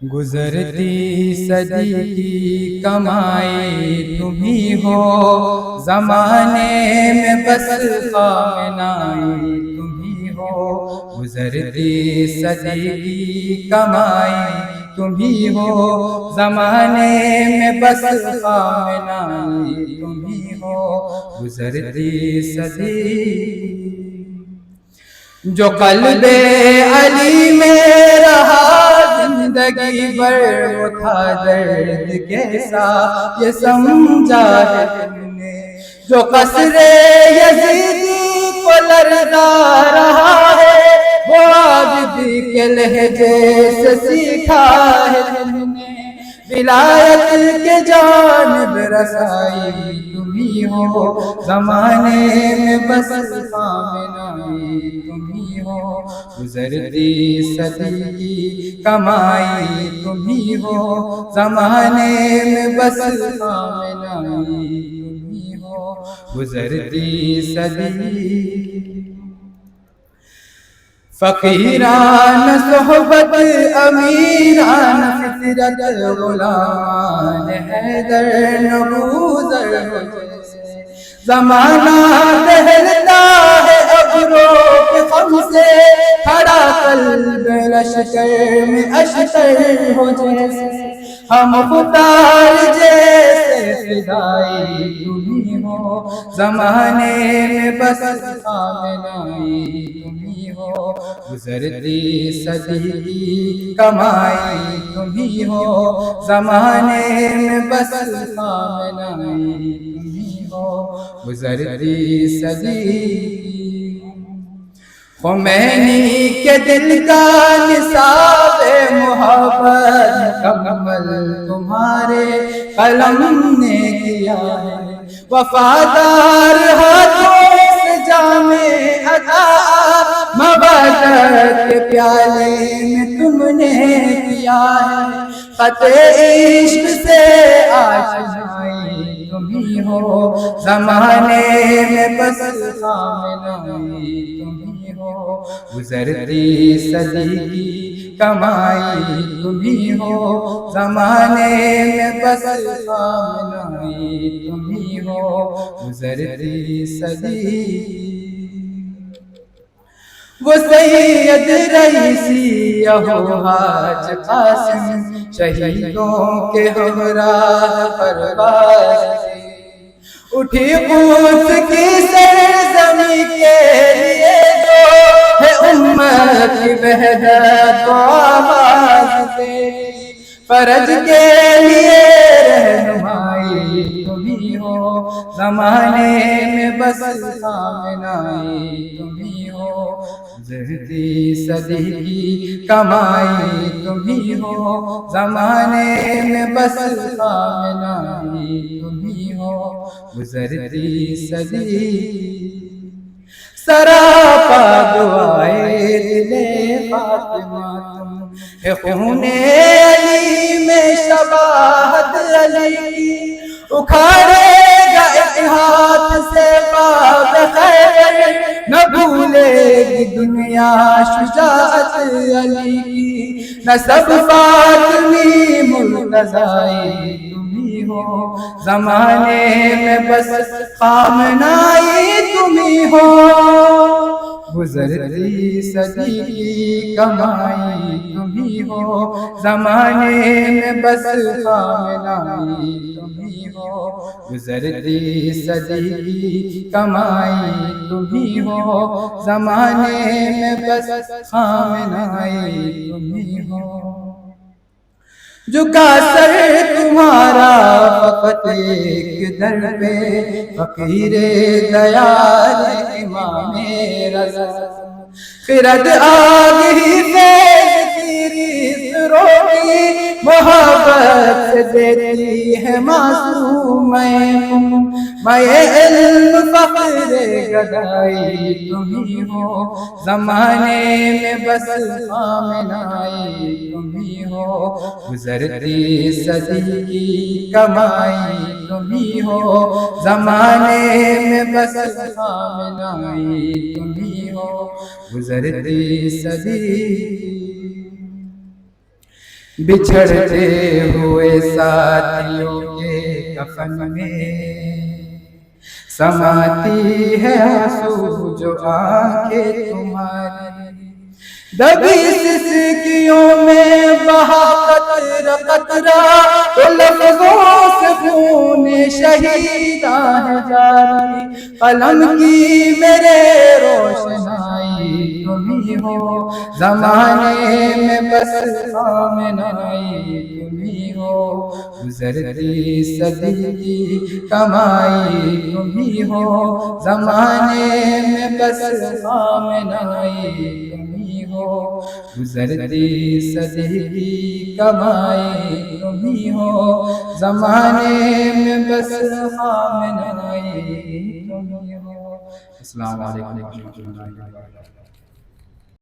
گزرتی صدی کی کمائی تمہیں ہو، زمانے میں بس خامنائی تمہیں ہو۔ گزرتی صدی کی کمائی تمہیں ہو، زمانے میں بس خامنائی تمہیں ہو۔ گزرتی صدی جو قلب علی میں رہا زندگی بھر، وہ تھا درد کیسا یہ سمجھا ہے تم نے۔ جو قصر یزیدی کو لرزا رہا ہے، وہ عابدی کے لہجے سے سیکھا ہے تم نے۔ ولایت کے جانب رسائی تمہیں ہو، زمانے میں بس خامنائی تمہیں ہو۔ گزرتی صدی کی کمائی تمہیں ہو، زمانے میں بس خامنائی تمہیں ہو۔ گزرتی صدی فقیران صحبت امیران فطرت غلامان حیدر نبوذر ہو جیسے۔ زمانہ دہلتا ہے ابروں کے خم سے، کھڑا قلب لشکر میں اشتر ہو جیسے۔ ہم خطار جیسے فدائی تمہیں ہو، زمانے میں بس خامنائی تمہیں ہو۔ گزرتی صدی کی کمائی تمہیں ہو، زمانے میں بس خامنائی تمہیں ہو۔ گزرتی صدی خمینی کے دل کا نصاب محبت مکمل تمہارے قلم نے کیا ہے۔ وفادار ہاتھوں سے جام عطا مبادرت کے پیالے میں تم نے کیا ہے۔ خط عشق سے آشنائی تمہیں ہو، زمانے میں بس خامنائی تمہیں ہو۔ گزرتی صدی کی کمائی تمہیں ہو، زمانے میں بس خامنائی تمہیں ہو۔ گزرتی صدی وہ سید رئیسی حاج قاسم شہیدوں کے ہمراہ پرواز اٹھی قدس کی سرزمین کے لیے، جو ہے امت کی وحدت و آواز تیری۔ فرج کے لیے رہنمائی تمہیں ہو، زمانے میں بس خامنائی تمہیں ہو۔ گزرتی صدی کی کمائی تمہیں ہو، زمانے میں بس خامنائی تمہیں ہو۔ گزرتی صدی سراپا دعائے دل فاطمہ تم ہے، خون علی میں شباہت علی کی۔ اکھاڑے گا ایک ہاتھ سے باب خیبر، نہ بھولے گی دنیا شجاعت علی کی۔ نسب فاطمی مرتضائی تمہیں ہو، زمانے میں بس خامنائی تمہیں ہو۔ گزرتی صدی کی کمائی تمہیں ہو، زمانے میں بس خامنائی تمہیں ہو۔ گزرتی صدی کی کمائی تمہیں ہو، زمانے میں بس خامنائی تمہیں ہو۔ جھکا سر تمہارا فقط ایک در پہ، فقیر دیار امام رضا۔ خرد آگ ہی فیض تیری سروں کی، محبت سے دیتی ہے معصوم میں علم فخر گدائی تمہیں ہو، زمانے میں بس خامنائی تمہیں ہو۔ گزرتی صدی کی کمائی تمہیں ہو، زمانے میں بس خامنائی تمہیں ہو۔ گزرتی صدی بچھڑتے ہوئے ساتھیوں کے کفن میں سماتی ہے آنسو جو آنکھیں تمہاری، دبی سسکیوں میں بہا قطرہ قطرہ، تو لفظوں سے خون شہیداں ہے جاری، قلم کی میرے روشنائی تم ہی ہو، زمانے میں بس آمنائی تم ہی ہو، گزرتی صدی کی کمائی تم ہی ہو، زمانے میں بس آمنائی تم ہی ہو، گزرتی صدی کی کمائی تم ہی ہو، زمانے میں بس آمنائی تم ہی ہو۔ السلام علیکم ورحمۃ اللہ وبرکاتہ۔